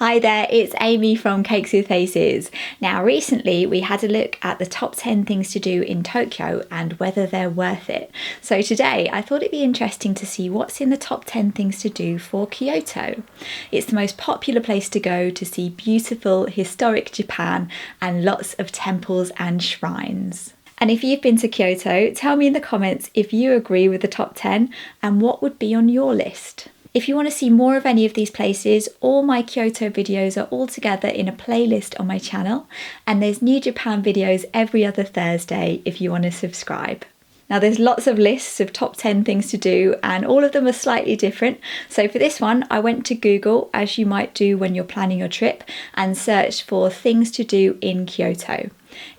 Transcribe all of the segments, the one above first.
Hi there, it's Amy from Cakes with Faces. Now recently we had a look at the top 10 things to do in Tokyo and whether they're worth it. So today I thought it'd be interesting to see what's in the top 10 things to do for Kyoto. It's the most popular place to go to see beautiful historic Japan and lots of temples and shrines. And if you've been to Kyoto, tell me in the comments if you agree with the top 10 and what would be on your list. If you want to see more of any of these places, all my Kyoto videos are all together in a playlist on my channel, and there's new Japan videos every other Thursday if you want to subscribe. Now there's lots of lists of top 10 things to do and all of them are slightly different. So for this one, I went to Google, as you might do when you're planning your trip, and searched for things to do in Kyoto.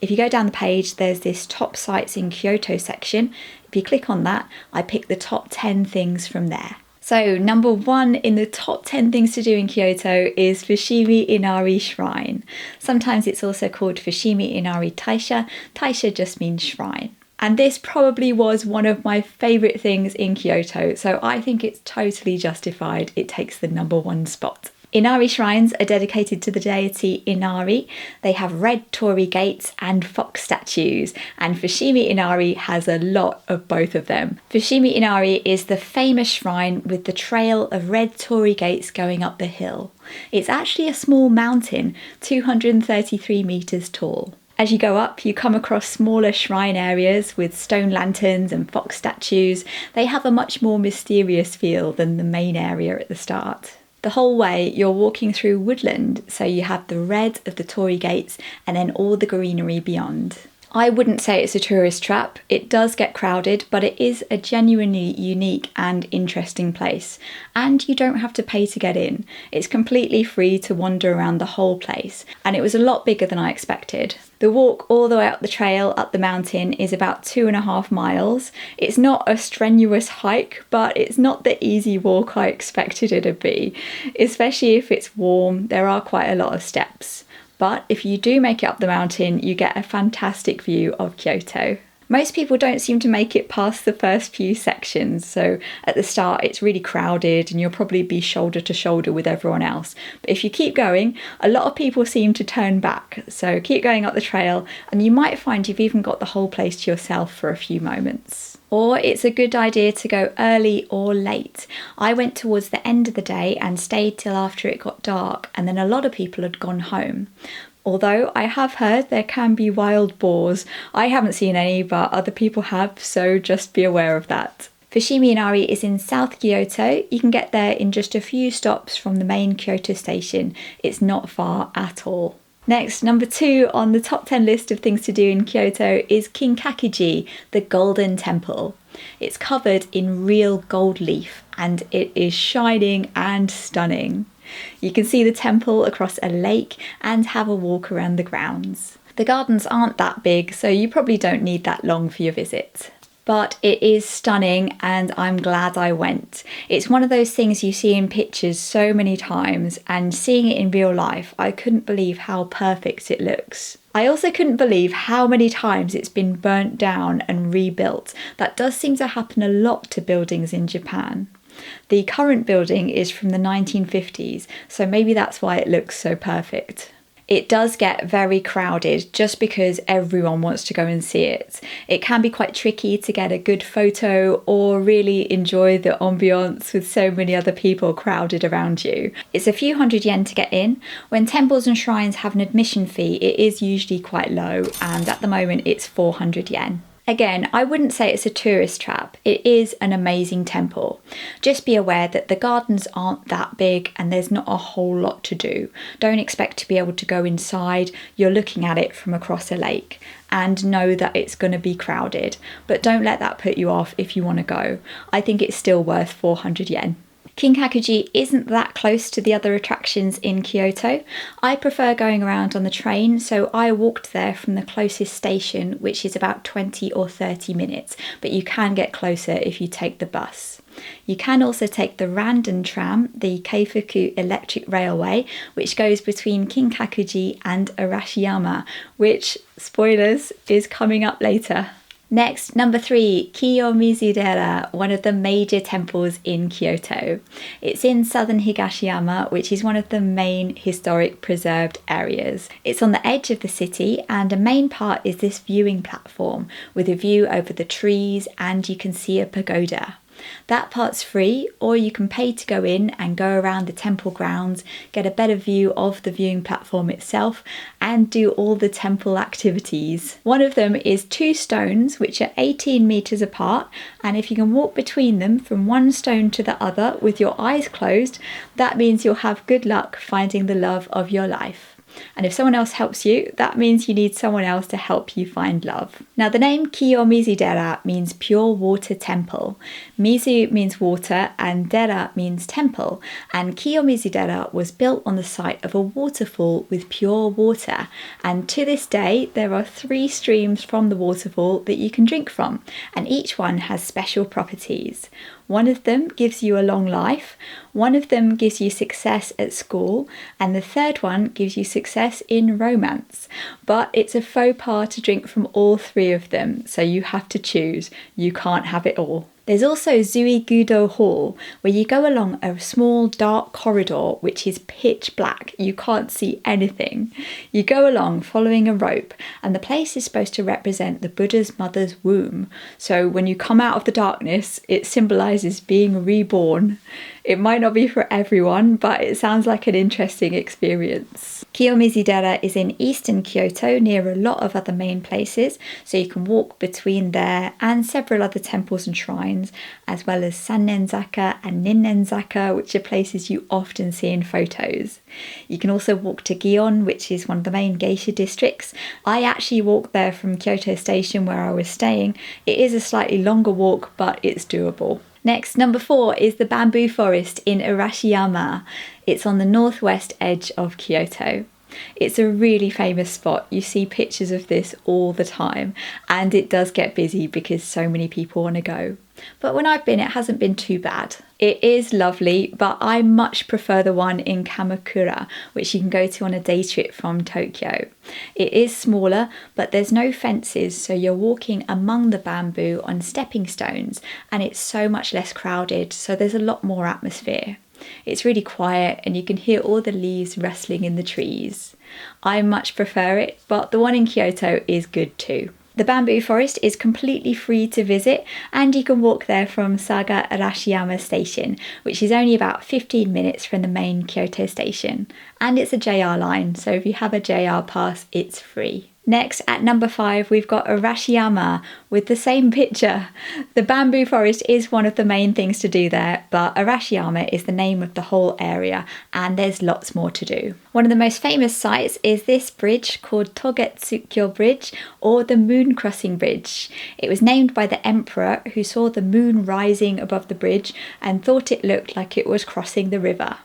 If you go down the page, there's this top sites in Kyoto section. If you click on that, I pick the top 10 things from there. So number 1 in the top 10 things to do in Kyoto is Fushimi Inari Shrine. Sometimes it's also called Fushimi Inari Taisha. Taisha just means shrine. And this probably was one of my favourite things in Kyoto, so I think it's totally justified it takes the number 1 spot. Inari shrines are dedicated to the deity Inari. They have red torii gates and fox statues, and Fushimi Inari has a lot of both of them. Fushimi Inari is the famous shrine with the trail of red torii gates going up the hill. It's actually a small mountain, 233 metres tall. As you go up, you come across smaller shrine areas with stone lanterns and fox statues. They have a much more mysterious feel than the main area at the start. The whole way you're walking through woodland, so you have the red of the torii gates and then all the greenery beyond. I wouldn't say it's a tourist trap. It does get crowded, but it is a genuinely unique and interesting place. And you don't have to pay to get in. It's completely free to wander around the whole place, and it was a lot bigger than I expected. The walk all the way up the trail up the mountain is about 2.5 miles. It's not a strenuous hike, but it's not the easy walk I expected it to be. Especially if it's warm, there are quite a lot of steps. But if you do make it up the mountain, you get a fantastic view of Kyoto. Most people don't seem to make it past the first few sections, so at the start it's really crowded and you'll probably be shoulder to shoulder with everyone else. But if you keep going, a lot of people seem to turn back, so keep going up the trail and you might find you've even got the whole place to yourself for a few moments. Or it's a good idea to go early or late. I went towards the end of the day and stayed till after it got dark, and then a lot of people had gone home. Although I have heard there can be wild boars. I haven't seen any, but other people have, so just be aware of that. Fushimi Inari is in South Kyoto. You can get there in just a few stops from the main Kyoto station. It's not far at all. Next, number 2 on the top 10 list of things to do in Kyoto is Kinkakuji, the Golden Temple. It's covered in real gold leaf and it is shining and stunning. You can see the temple across a lake and have a walk around the grounds. The gardens aren't that big, so you probably don't need that long for your visit. But it is stunning and I'm glad I went. It's one of those things you see in pictures so many times, and seeing it in real life, I couldn't believe how perfect it looks. I also couldn't believe how many times it's been burnt down and rebuilt. That does seem to happen a lot to buildings in Japan. The current building is from the 1950s, so maybe that's why it looks so perfect. It does get very crowded just because everyone wants to go and see it. It can be quite tricky to get a good photo or really enjoy the ambiance with so many other people crowded around you. It's a few hundred yen to get in. When temples and shrines have an admission fee, it is usually quite low, and at the moment it's 400 yen. Again, I wouldn't say it's a tourist trap. It is an amazing temple. Just be aware that the gardens aren't that big and there's not a whole lot to do. Don't expect to be able to go inside. You're looking at it from across a lake, and know that it's going to be crowded. But don't let that put you off if you want to go. I think it's still worth 400 yen. Kinkakuji isn't that close to the other attractions in Kyoto. I prefer going around on the train, so I walked there from the closest station, which is about 20 or 30 minutes, but you can get closer if you take the bus. You can also take the Randon tram, the Keifuku electric railway, which goes between Kinkakuji and Arashiyama, which, spoilers, is coming up later. Next, number 3, Kiyomizudera, one of the major temples in Kyoto. It's in southern Higashiyama, which is one of the main historic preserved areas. It's on the edge of the city, and a main part is this viewing platform with a view over the trees, and you can see a pagoda. That part's free, or you can pay to go in and go around the temple grounds, get a better view of the viewing platform itself, and do all the temple activities. One of them is 2 stones which are 18 meters apart, and if you can walk between them from one stone to the other with your eyes closed, that means you'll have good luck finding the love of your life. And if someone else helps you, that means you need someone else to help you find love. Now, the name Kiyomizudera means pure water temple. Mizu means water and dera means temple. And Kiyomizudera was built on the site of a waterfall with pure water. And to this day, there are 3 streams from the waterfall that you can drink from, and each one has special properties. One of them gives you a long life, one of them gives you success at school, and the third one gives you success in romance. But it's a faux pas to drink from all 3 of them, so you have to choose. You can't have it all. There's also Zuigudo Hall, where you go along a small dark corridor which is pitch black. You can't see anything. You go along following a rope, and the place is supposed to represent the Buddha's mother's womb. So when you come out of the darkness, it symbolises being reborn. It might not be for everyone, but it sounds like an interesting experience. Kiyomizudera is in eastern Kyoto near a lot of other main places, so you can walk between there and several other temples and shrines, as well as Sannenzaka and Ninnenzaka, which are places you often see in photos. You can also walk to Gion, which is one of the main geisha districts. I actually walked there from Kyoto Station where I was staying. It is a slightly longer walk, but it's doable. Next, number 4 is the bamboo forest in Arashiyama. It's on the northwest edge of Kyoto. It's a really famous spot. You see pictures of this all the time, and it does get busy because so many people want to go. But when I've been, it hasn't been too bad. It is lovely, but I much prefer the one in Kamakura, which you can go to on a day trip from Tokyo. It is smaller, but there's no fences, so you're walking among the bamboo on stepping stones, and it's so much less crowded, so there's a lot more atmosphere. It's really quiet, and you can hear all the leaves rustling in the trees. I much prefer it, but the one in Kyoto is good too. The bamboo forest is completely free to visit, and you can walk there from Saga Arashiyama station, which is only about 15 minutes from the main Kyoto station. And it's a JR line, so if you have a JR pass, it's free. Next, at number 5, we've got Arashiyama with the same picture. The bamboo forest is one of the main things to do there, but Arashiyama is the name of the whole area, and there's lots more to do. One of the most famous sites is this bridge called Togetsukyo Bridge, or the Moon Crossing Bridge. It was named by the emperor, who saw the moon rising above the bridge and thought it looked like it was crossing the river.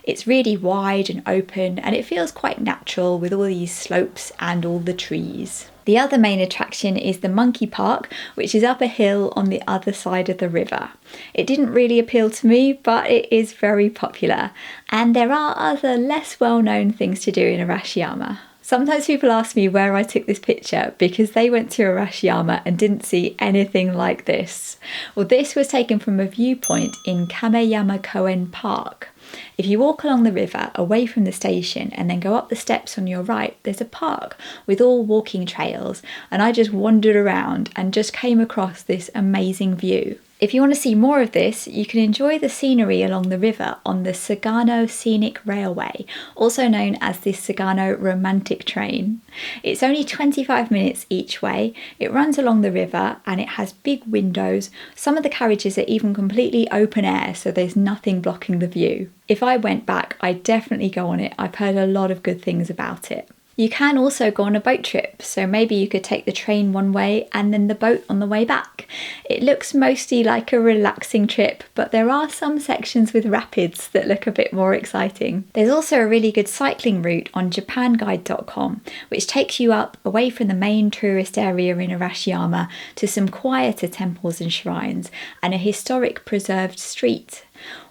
It's really wide and open, and it feels quite natural with all these slopes and all the trees. The other main attraction is the Monkey Park, which is up a hill on the other side of the river. It didn't really appeal to me, but it is very popular, and there are other less well-known things to do in Arashiyama. Sometimes people ask me where I took this picture because they went to Arashiyama and didn't see anything like this. Well, this was taken from a viewpoint in Kameyama Koen Park. If you walk along the river away from the station and then go up the steps on your right, there's a park with all walking trails, and I just wandered around and just came across this amazing view. If you want to see more of this, you can enjoy the scenery along the river on the Sagano Scenic Railway, also known as the Sagano Romantic Train. It's only 25 minutes each way, it runs along the river, and it has big windows. Some of the carriages are even completely open air, so there's nothing blocking the view. If I went back, I'd definitely go on it. I've heard a lot of good things about it. You can also go on a boat trip, so maybe you could take the train one way and then the boat on the way back. It looks mostly like a relaxing trip, but there are some sections with rapids that look a bit more exciting. There's also a really good cycling route on japanguide.com, which takes you up away from the main tourist area in Arashiyama to some quieter temples and shrines and a historic preserved street.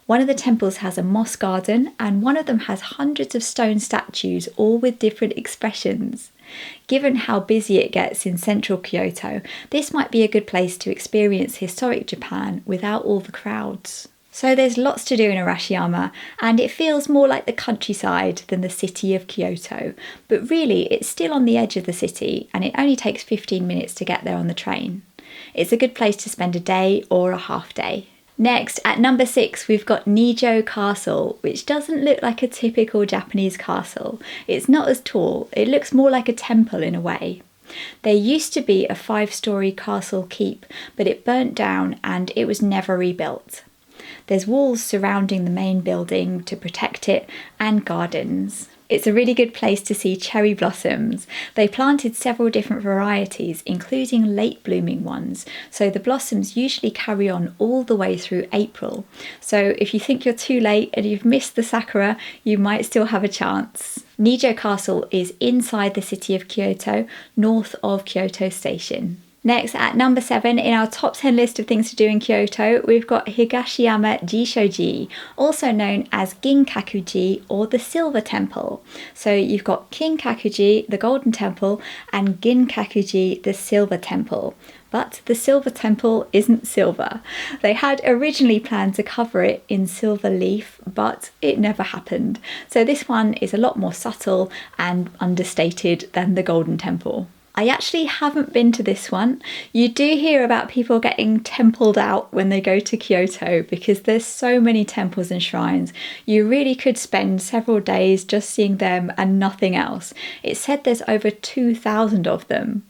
One of the temples has a moss garden, and one of them has hundreds of stone statues, all with different expressions. Given how busy it gets in central Kyoto, this might be a good place to experience historic Japan without all the crowds. So there's lots to do in Arashiyama, and it feels more like the countryside than the city of Kyoto. But really, it's still on the edge of the city, and it only takes 15 minutes to get there on the train. It's a good place to spend a day or a half day. Next, at number 6, we've got Nijo Castle, which doesn't look like a typical Japanese castle. It's not as tall, it looks more like a temple in a way. There used to be a 5-storey castle keep, but it burnt down and it was never rebuilt. There's walls surrounding the main building to protect it and gardens. It's a really good place to see cherry blossoms. They planted several different varieties, including late blooming ones, so the blossoms usually carry on all the way through April. So if you think you're too late and you've missed the sakura, you might still have a chance. Nijo Castle is inside the city of Kyoto, north of Kyoto Station. Next, at number 7 in our top 10 list of things to do in Kyoto, we've got Higashiyama Jishoji, also known as Ginkakuji or the Silver Temple. So you've got Kinkakuji, the Golden Temple, and Ginkakuji, the Silver Temple. But the Silver Temple isn't silver. They had originally planned to cover it in silver leaf, but it never happened. So this one is a lot more subtle and understated than the Golden Temple. I actually haven't been to this one. You do hear about people getting templed out when they go to Kyoto because there's so many temples and shrines. You really could spend several days just seeing them and nothing else. It's said there's over 2,000 of them.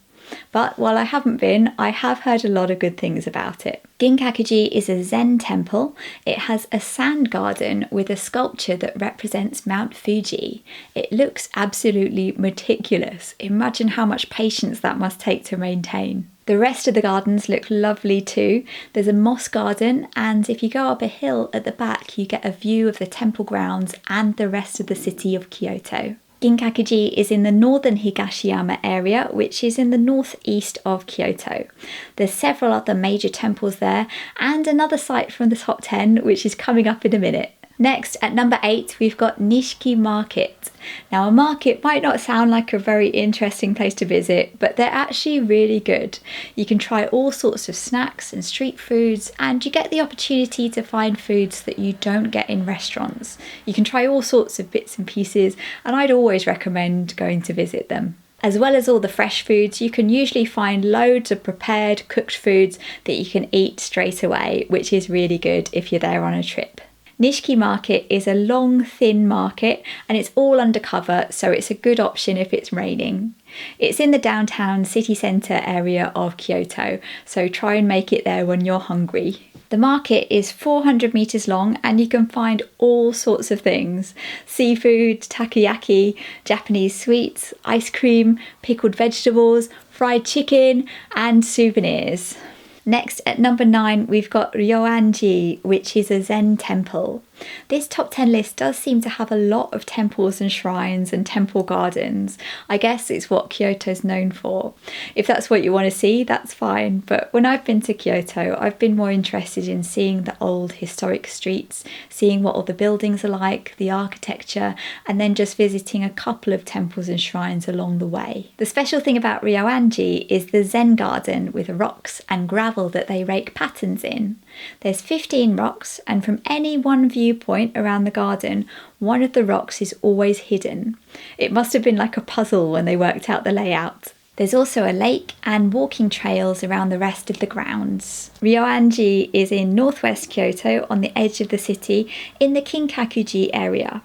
But while I haven't been, I have heard a lot of good things about it. Ginkakuji is a Zen temple. It has a sand garden with a sculpture that represents Mount Fuji. It looks absolutely meticulous. Imagine how much patience that must take to maintain. The rest of the gardens look lovely too. There's a moss garden, and if you go up a hill at the back, you get a view of the temple grounds and the rest of the city of Kyoto. Ginkakuji is in the northern Higashiyama area, which is in the northeast of Kyoto. There's several other major temples there, and another site from the top 10, which is coming up in a minute. Next, at number 8, we've got Nishiki Market. Now, a market might not sound like a very interesting place to visit, but they're actually really good. You can try all sorts of snacks and street foods, and you get the opportunity to find foods that you don't get in restaurants. You can try all sorts of bits and pieces, and I'd always recommend going to visit them. As well as all the fresh foods, you can usually find loads of prepared cooked foods that you can eat straight away, which is really good if you're there on a trip. Nishiki Market is a long, thin market and it's all undercover, so it's a good option if it's raining. It's in the downtown city centre area of Kyoto, so try and make it there when you're hungry. The market is 400 metres long and you can find all sorts of things. Seafood, takoyaki, Japanese sweets, ice cream, pickled vegetables, fried chicken and souvenirs. Next, at number 9, we've got Ryonji, which is a Zen temple. This top 10 list does seem to have a lot of temples and shrines and temple gardens. I guess it's what Kyoto's known for. If that's what you want to see, that's fine. But when I've been to Kyoto, I've been more interested in seeing the old historic streets, seeing what all the buildings are like, the architecture, and then just visiting a couple of temples and shrines along the way. The special thing about Ryonji is the Zen garden with rocks and gravel that they rake patterns in. There's 15 rocks, and from any one viewpoint around the garden, one of the rocks is always hidden. It must have been like a puzzle when they worked out the layout. There's also a lake and walking trails around the rest of the grounds. Ryonji is in northwest Kyoto on the edge of the city in the Kinkakuji area.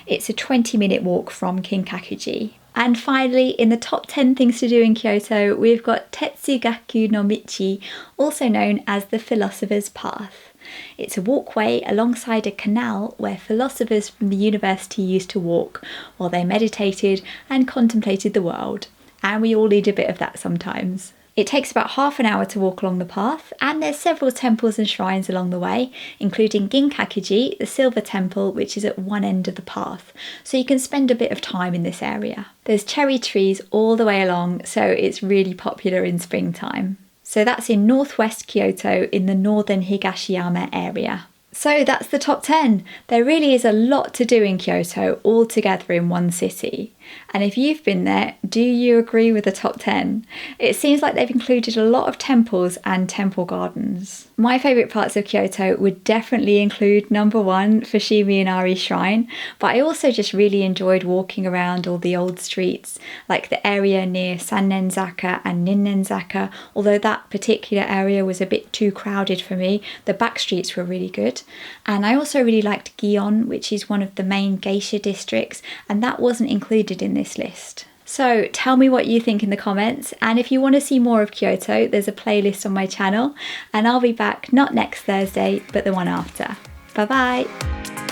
It's a 20-minute walk from Kinkakuji. And finally, in the top 10 things to do in Kyoto, we've got Tetsugaku no Michi, also known as the Philosophers Path. It's a walkway alongside a canal where philosophers from the university used to walk while they meditated and contemplated the world. And we all need a bit of that sometimes. It takes about half an hour to walk along the path, and there's several temples and shrines along the way, including Ginkakuji, the Silver Temple, which is at one end of the path, so you can spend a bit of time in this area. There's cherry trees all the way along, so it's really popular in springtime. So that's in northwest Kyoto in the northern Higashiyama area. So that's the top 10. There really is a lot to do in Kyoto, all together in one city. And if you've been there, do you agree with the top 10? It seems like they've included a lot of temples and temple gardens. My favourite parts of Kyoto would definitely include number 1, Fushimi Inari Shrine, but I also just really enjoyed walking around all the old streets, like the area near Sannenzaka and Ninnenzaka, although that particular area was a bit too crowded for me. The back streets were really good. And I also really liked Gion, which is one of the main geisha districts, and that wasn't included in this list. So tell me what you think in the comments, and if you want to see more of Kyoto, there's a playlist on my channel, and I'll be back not next Thursday but the one after. Bye bye!